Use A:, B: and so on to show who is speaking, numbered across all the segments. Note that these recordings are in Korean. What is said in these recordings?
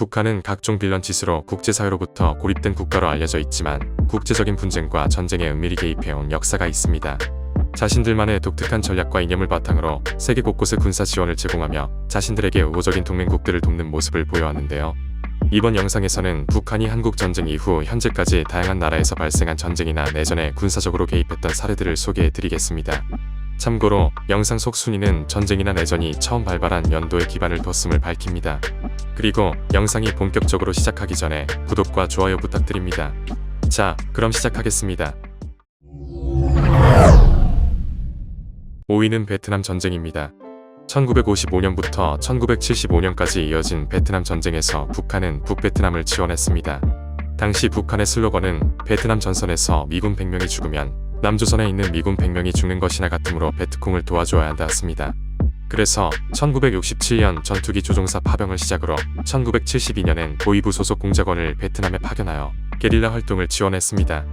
A: 북한은 각종 빌런 짓으로 국제사회로부터 고립된 국가로 알려져 있지만 국제적인 분쟁과 전쟁에 은밀히 개입해온 역사가 있습니다. 자신들만의 독특한 전략과 이념을 바탕으로 세계 곳곳에 군사 지원을 제공하며 자신들에게 우호적인 동맹국들을 돕는 모습을 보여왔는데요. 이번 영상에서는 북한이 한국전쟁 이후 현재까지 다양한 나라에서 발생한 전쟁이나 내전에 군사적으로 개입했던 사례들을 소개해드리겠습니다. 참고로 영상 속 순위는 전쟁이나 내전이 처음 발발한 연도에 기반을 뒀음을 밝힙니다. 그리고 영상이 본격적으로 시작하기 전에 구독과 좋아요 부탁드립니다. 자, 그럼 시작하겠습니다. 5위는 베트남 전쟁입니다. 1955년부터 1975년까지 이어진 베트남 전쟁에서 북한은 북베트남을 지원했습니다. 당시 북한의 슬로건은 베트남 전선에서 미군 100명이 죽으면 남조선에 있는 미군 100명이 죽는 것이나 같으므로 베트콩을 도와줘야 한다였습니다. 그래서 1967년 전투기 조종사 파병을 시작으로 1972년엔 보위부 소속 공작원을 베트남에 파견하여 게릴라 활동을 지원했습니다.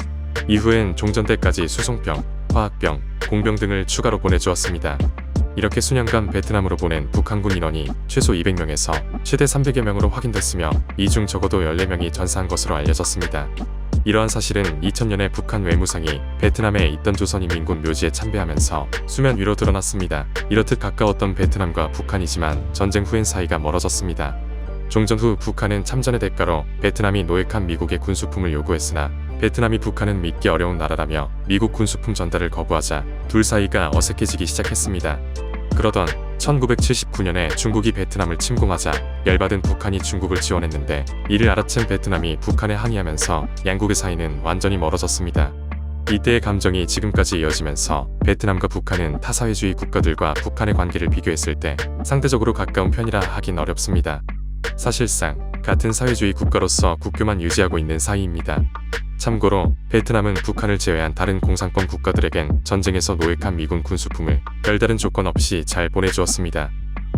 A: 이후엔 종전대까지 수송병, 화학병, 공병 등을 추가로 보내주었습니다. 이렇게 수년간 베트남으로 보낸 북한군 인원이 최소 200명에서 최대 300여 명으로 확인됐으며 이 중 적어도 14명이 전사한 것으로 알려졌습니다. 이러한 사실은 2000년에 북한 외무상이 베트남에 있던 조선인민군 묘지에 참배하면서 수면 위로 드러났습니다. 이렇듯 가까웠던 베트남과 북한이지만 전쟁 후엔 사이가 멀어졌습니다. 종전 후 북한은 참전의 대가로 베트남이 노획한 미국의 군수품을 요구했으나 베트남이 북한은 믿기 어려운 나라라며 미국 군수품 전달을 거부하자 둘 사이가 어색해지기 시작했습니다. 그러던 1979년에 중국이 베트남을 침공하자 열받은 북한이 중국을 지원했는데 이를 알아챈 베트남이 북한에 항의하면서 양국의 사이는 완전히 멀어졌습니다. 이때의 감정이 지금까지 이어지면서 베트남과 북한은 타사회주의 국가들과 북한의 관계를 비교했을 때 상대적으로 가까운 편이라 하긴 어렵습니다. 사실상 같은 사회주의 국가로서 국교만 유지하고 있는 사이입니다. 참고로 베트남은 북한을 제외한 다른 공산권 국가들에겐 전쟁에서 노획한 미군 군수품을 별다른 조건 없이 잘 보내주었습니다.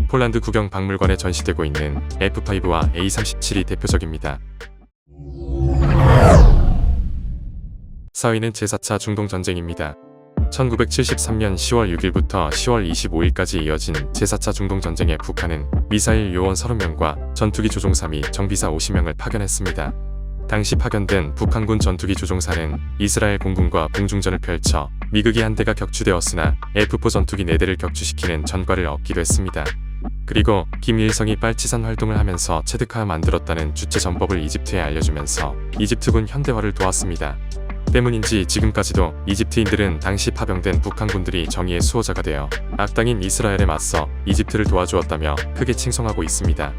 A: 폴란드 국영박물관에 전시되고 있는 F5와 A37이 대표적입니다. 4위는 제4차 중동전쟁입니다. 1973년 10월 6일부터 10월 25일까지 이어진 제4차 중동전쟁에 북한은 미사일 요원 30명과 전투기 조종사 및 정비사 50명을 파견했습니다. 당시 파견된 북한군 전투기 조종사는 이스라엘 공군과 공중전을 펼쳐 미극이 한 대가 격추되었으나 F4 전투기 4대를 격추시키는 전과를 얻기도 했습니다. 그리고 김일성이 빨치산 활동을 하면서 체득하여 만들었다는 주체 전법을 이집트에 알려주면서 이집트군 현대화를 도왔습니다. 때문인지 지금까지도 이집트인들은 당시 파병된 북한군들이 정의의 수호자가 되어 악당인 이스라엘에 맞서 이집트를 도와주었다며 크게 칭송하고 있습니다.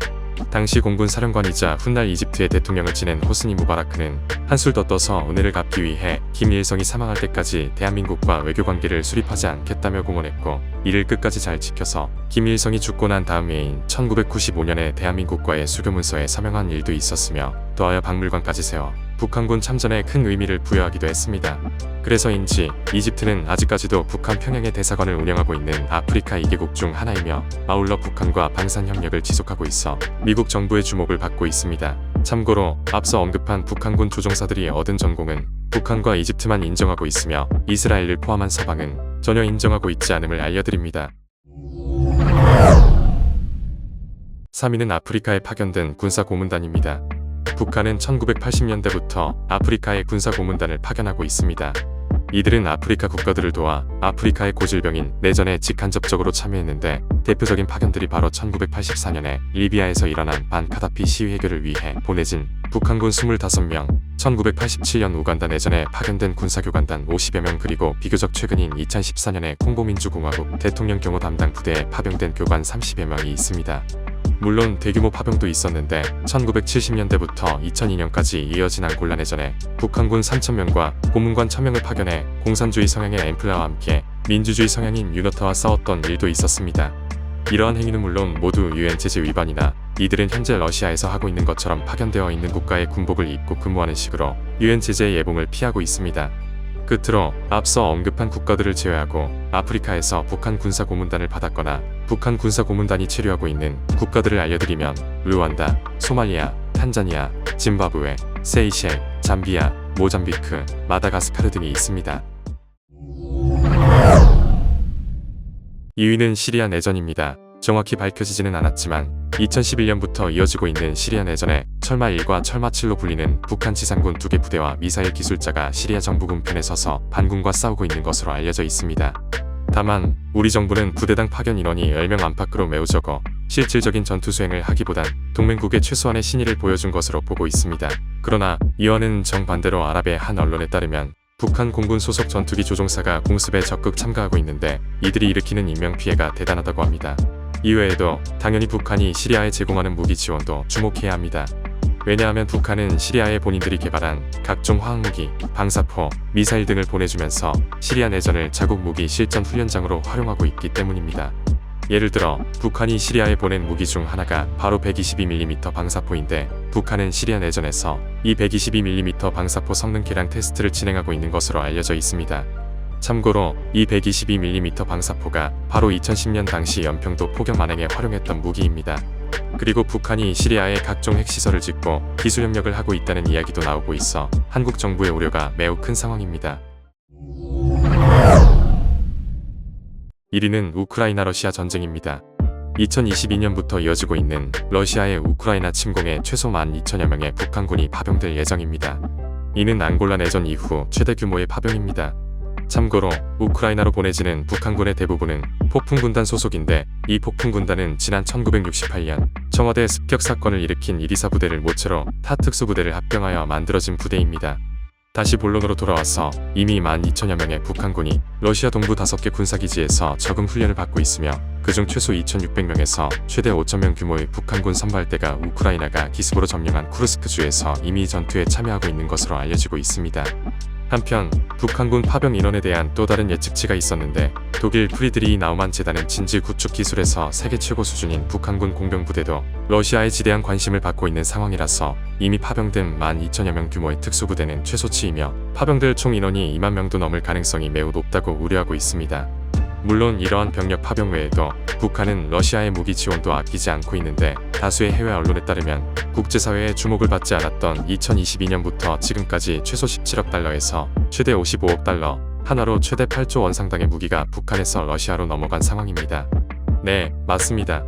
A: 당시 공군 사령관이자 훗날 이집트의 대통령을 지낸 호스니 무바라크는 한술 더 떠서 은혜를 갚기 위해 김일성이 사망할 때까지 대한민국과 외교관계를 수립하지 않겠다며 공언했고 이를 끝까지 잘 지켜서 김일성이 죽고 난 다음 해인 1995년에 대한민국과의 수교문서에 서명한 일도 있었으며 더하여 박물관까지 세워 북한군 참전에 큰 의미를 부여하기도 했습니다. 그래서인지 이집트는 아직까지도 북한 평양의 대사관을 운영하고 있는 아프리카 2개국 중 하나이며 아울러 북한과 방산협력을 지속하고 있어 미국 정부의 주목을 받고 있습니다. 참고로 앞서 언급한 북한군 조종사들이 얻은 전공은 북한과 이집트만 인정하고 있으며 이스라엘을 포함한 서방은 전혀 인정하고 있지 않음을 알려드립니다. 3위는 아프리카에 파견된 군사고문단입니다. 북한은 1980년대부터 아프리카에 군사고문단을 파견하고 있습니다. 이들은 아프리카 국가들을 도와 아프리카의 고질병인 내전에 직간접적으로 참여했는데 대표적인 파견들이 바로 1984년에 리비아에서 일어난 반카다피 시위 해결을 위해 보내진 북한군 25명, 1987년 우간다 내전에 파견된 군사교관단 50여 명 그리고 비교적 최근인 2014년에 콩고민주공화국 대통령 경호 담당 부대에 파병된 교관 30여 명이 있습니다. 물론 대규모 파병도 있었는데 1970년대부터 2002년까지 이어진 앙골라 내전에 북한군 3,000명과 고문관 1,000명을 파견해 공산주의 성향의 엠플라와 함께 민주주의 성향인 유너타와 싸웠던 일도 있었습니다. 이러한 행위는 물론 모두 유엔 제재 위반이나 이들은 현재 러시아에서 하고 있는 것처럼 파견되어 있는 국가의 군복을 입고 근무하는 식으로 유엔 제재의 예봉을 피하고 있습니다. 끝으로 앞서 언급한 국가들을 제외하고 아프리카에서 북한 군사고문단을 받았거나 북한 군사고문단이 체류하고 있는 국가들을 알려드리면 루안다, 소말리아, 탄자니아, 짐바브웨, 세이셸, 잠비아, 모잠비크, 마다가스카르 등이 있습니다. 2위는 시리아 내전입니다. 정확히 밝혀지지는 않았지만 2011년부터 이어지고 있는 시리아 내전에 철마 1과 철마 7로 불리는 북한 지상군 2개 부대와 미사일 기술자가 시리아 정부군 편에 서서 반군과 싸우고 있는 것으로 알려져 있습니다. 다만 우리 정부는 부대당 파견 인원이 10명 안팎으로 매우 적어 실질적인 전투 수행을 하기보단 동맹국의 최소한의 신의를 보여준 것으로 보고 있습니다. 그러나 이와는 정반대로 아랍의 한 언론에 따르면 북한 공군 소속 전투기 조종사가 공습에 적극 참가하고 있는데 이들이 일으키는 인명피해가 대단하다고 합니다. 이외에도 당연히 북한이 시리아에 제공하는 무기 지원도 주목해야 합니다. 왜냐하면 북한은 시리아에 본인들이 개발한 각종 화학무기, 방사포, 미사일 등을 보내주면서 시리아 내전을 자국 무기 실전 훈련장으로 활용하고 있기 때문입니다. 예를 들어 북한이 시리아에 보낸 무기 중 하나가 바로 122mm 방사포인데 북한은 시리아 내전에서 이 122mm 방사포 성능 개량 테스트를 진행하고 있는 것으로 알려져 있습니다. 참고로 이 122mm 방사포가 바로 2010년 당시 연평도 포격 만행에 활용했던 무기입니다. 그리고 북한이 시리아에 각종 핵시설을 짓고 기술 협력을 하고 있다는 이야기도 나오고 있어 한국 정부의 우려가 매우 큰 상황입니다. 1위는 우크라이나 러시아 전쟁입니다. 2022년부터 이어지고 있는 러시아의 우크라이나 침공에 최소 12,000여 명의 북한군이 파병될 예정입니다. 이는 앙골라 내전 이후 최대 규모의 파병입니다. 참고로 우크라이나로 보내지는 북한군의 대부분은 폭풍군단 소속인데 이 폭풍군단은 지난 1968년 청와대 습격 사건을 일으킨 이리사 부대를 모체로 타 특수부대를 합병하여 만들어진 부대입니다. 다시 본론으로 돌아와서 이미 12,000여 명의 북한군이 러시아 동부 5개 군사기지에서 적응 훈련을 받고 있으며 그중 최소 2,600명에서 최대 5,000명 규모의 북한군 선발대가 우크라이나가 기습으로 점령한 쿠르스크주에서 이미 전투에 참여하고 있는 것으로 알려지고 있습니다. 한편 북한군 파병 인원에 대한 또 다른 예측치가 있었는데 독일 프리드리히 나우만 재단은 진지 구축 기술에서 세계 최고 수준인 북한군 공병부대도 러시아에 지대한 관심을 받고 있는 상황이라서 이미 파병된 12,000여 명 규모의 특수부대는 최소치이며 파병될 총 인원이 2만 명도 넘을 가능성이 매우 높다고 우려하고 있습니다. 물론 이러한 병력 파병 외에도 북한은 러시아의 무기 지원도 아끼지 않고 있는데 다수의 해외 언론에 따르면 국제사회의 주목을 받지 않았던 2022년부터 지금까지 최소 17억 달러에서 최대 55억 달러, 하나로 최대 8조 원 상당의 무기가 북한에서 러시아로 넘어간 상황입니다. 네, 맞습니다.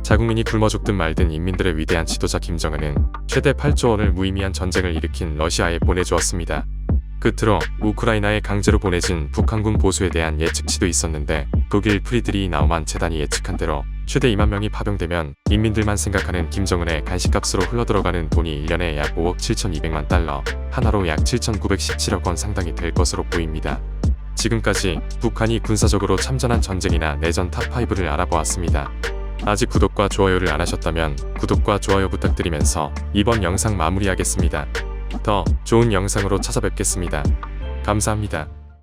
A: 자국민이 굶어 죽든 말든 인민들의 위대한 지도자 김정은은 최대 8조 원을 무의미한 전쟁을 일으킨 러시아에 보내주었습니다. 끝으로 우크라이나에 강제로 보내진 북한군 보수에 대한 예측치도 있었는데 독일 프리드리히 나우만 재단이 예측한 대로 최대 2만 명이 파병되면 인민들만 생각하는 김정은의 간식값으로 흘러들어가는 돈이 1년에 약 5억 7,200만 달러, 하나로 약 7,917억 원 상당이 될 것으로 보입니다. 지금까지 북한이 군사적으로 참전한 전쟁이나 내전 탑5를 알아보았습니다. 아직 구독과 좋아요를 안 하셨다면 구독과 좋아요 부탁드리면서 이번 영상 마무리하겠습니다. 더 좋은 영상으로 찾아뵙겠습니다. 감사합니다.